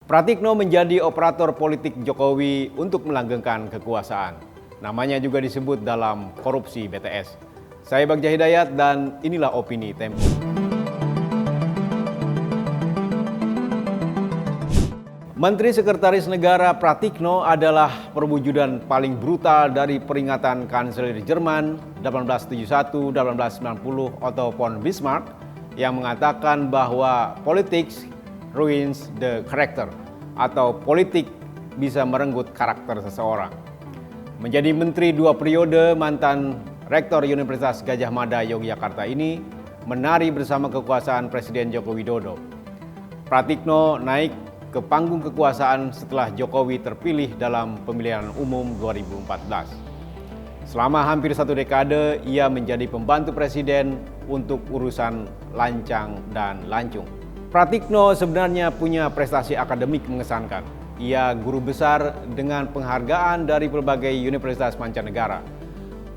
Pratikno menjadi operator politik Jokowi untuk melanggengkan kekuasaan. Namanya juga disebut dalam korupsi BTS. Saya Bagja Hidayat dan inilah opini Tempo. Menteri Sekretaris Negara Pratikno adalah perwujudan paling brutal dari peringatan Kanselir Jerman 1871-1890 Otto von Bismarck yang mengatakan bahwa politics ruins the character atau politik bisa merenggut karakter seseorang. Menjadi menteri 2 periode, mantan Rektor Universitas Gadjah Mada Yogyakarta ini menari bersama kekuasaan Presiden Joko Widodo. Pratikno naik ke panggung kekuasaan setelah Jokowi terpilih dalam pemilihan umum 2014. Selama hampir 1 dekade, ia menjadi pembantu presiden untuk urusan lancang dan lancung. Pratikno sebenarnya punya prestasi akademik mengesankan. Ia guru besar dengan penghargaan dari berbagai universitas mancanegara.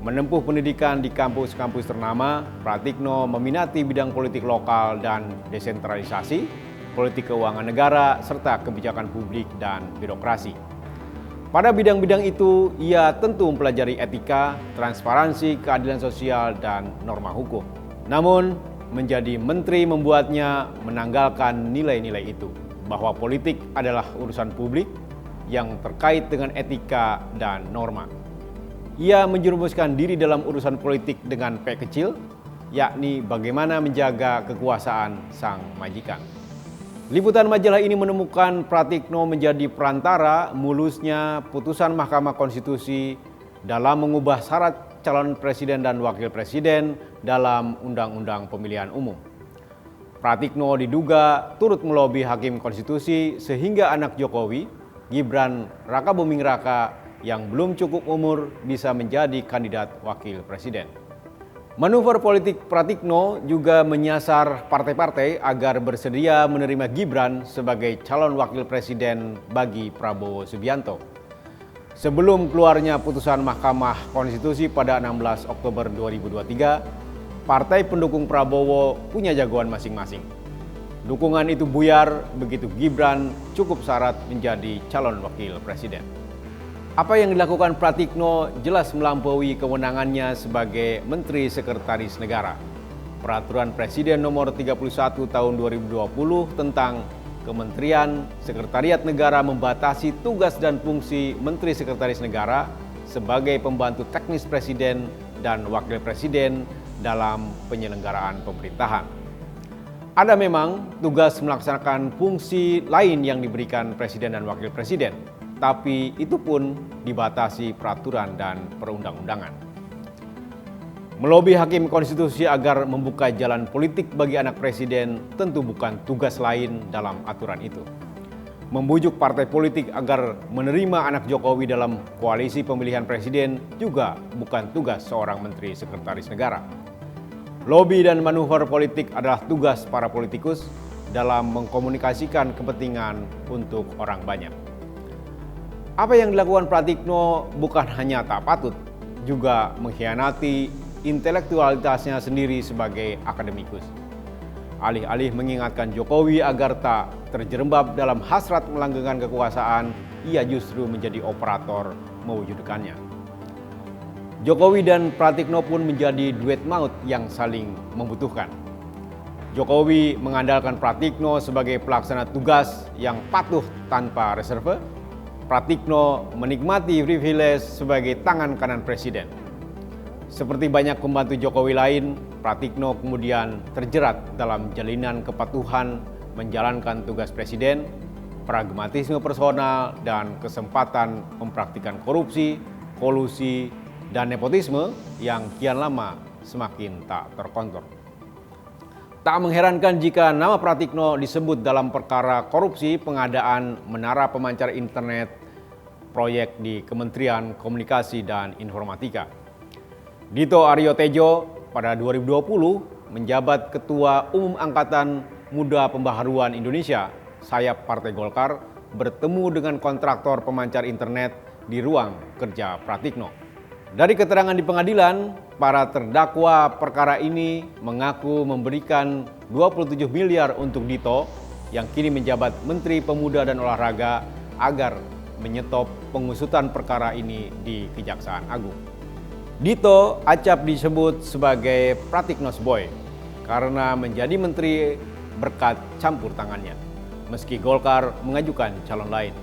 Menempuh pendidikan di kampus-kampus ternama, Pratikno meminati bidang politik lokal dan desentralisasi, politik keuangan negara, serta kebijakan publik dan birokrasi. Pada bidang-bidang itu, ia tentu mempelajari etika, transparansi, keadilan sosial, dan norma hukum. Namun, menjadi menteri membuatnya menanggalkan nilai-nilai itu, bahwa politik adalah urusan publik yang terkait dengan etika dan norma. Ia menjerumuskan diri dalam urusan politik dengan P kecil, yakni bagaimana menjaga kekuasaan sang majikan. Liputan majalah ini menemukan Pratikno menjadi perantara mulusnya putusan Mahkamah Konstitusi dalam mengubah syarat calon presiden dan wakil presiden dalam Undang-Undang Pemilihan Umum. Pratikno diduga turut melobi Hakim Konstitusi sehingga anak Jokowi, Gibran Rakabuming Raka yang belum cukup umur bisa menjadi kandidat wakil presiden. Manuver politik Pratikno juga menyasar partai-partai agar bersedia menerima Gibran sebagai calon wakil presiden bagi Prabowo Subianto. Sebelum keluarnya putusan Mahkamah Konstitusi pada 16 Oktober 2023, partai pendukung Prabowo punya jagoan masing-masing. Dukungan itu buyar begitu Gibran cukup syarat menjadi calon wakil presiden. Apa yang dilakukan Pratikno jelas melampaui kewenangannya sebagai Menteri Sekretaris Negara. Peraturan Presiden Nomor 31 Tahun 2020 tentang Kementerian Sekretariat Negara membatasi tugas dan fungsi Menteri Sekretaris Negara sebagai pembantu teknis Presiden dan Wakil Presiden dalam penyelenggaraan pemerintahan. Ada memang tugas melaksanakan fungsi lain yang diberikan Presiden dan Wakil Presiden, tapi itu pun dibatasi peraturan dan perundang-undangan. Melobi Hakim Konstitusi agar membuka jalan politik bagi anak presiden tentu bukan tugas lain dalam aturan itu. Membujuk partai politik agar menerima anak Jokowi dalam koalisi pemilihan presiden juga bukan tugas seorang Menteri Sekretaris Negara. Lobi dan manuver politik adalah tugas para politikus dalam mengkomunikasikan kepentingan untuk orang banyak. Apa yang dilakukan Pratikno bukan hanya tak patut, juga mengkhianati intelektualitasnya sendiri sebagai akademikus. Alih-alih mengingatkan Jokowi agar tak terjerembab dalam hasrat melanggengkan kekuasaan, ia justru menjadi operator mewujudkannya. Jokowi dan Pratikno pun menjadi duet maut yang saling membutuhkan. Jokowi mengandalkan Pratikno sebagai pelaksana tugas yang patuh tanpa reserve. Pratikno menikmati privilege sebagai tangan kanan presiden. Seperti banyak pembantu Jokowi lain, Pratikno kemudian terjerat dalam jalinan kepatuhan menjalankan tugas presiden, pragmatisme personal, dan kesempatan mempraktikkan korupsi, kolusi, dan nepotisme yang kian lama semakin tak terkontrol. Tak mengherankan jika nama Pratikno disebut dalam perkara korupsi pengadaan menara pemancar internet proyek di Kementerian Komunikasi dan Informatika. Dito Aryo Tejo pada 2020 menjabat Ketua Umum Angkatan Muda Pembaharuan Indonesia, sayap Partai Golkar, bertemu dengan kontraktor pemancar internet di ruang kerja Pratikno. Dari keterangan di pengadilan, para terdakwa perkara ini mengaku memberikan 27 miliar untuk Dito yang kini menjabat Menteri Pemuda dan Olahraga agar menyetop pengusutan perkara ini di Kejaksaan Agung. Dito acap disebut sebagai Pratikno's Boy karena menjadi menteri berkat campur tangannya, meski Golkar mengajukan calon lain.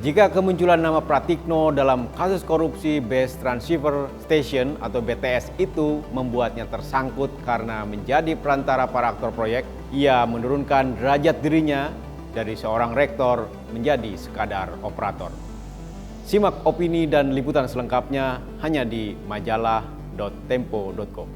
Jika kemunculan nama Pratikno dalam kasus korupsi Base Transceiver Station atau BTS itu membuatnya tersangkut karena menjadi perantara para aktor proyek, ia menurunkan derajat dirinya dari seorang rektor menjadi sekadar operator. Simak opini dan liputan selengkapnya hanya di majalah.tempo.co.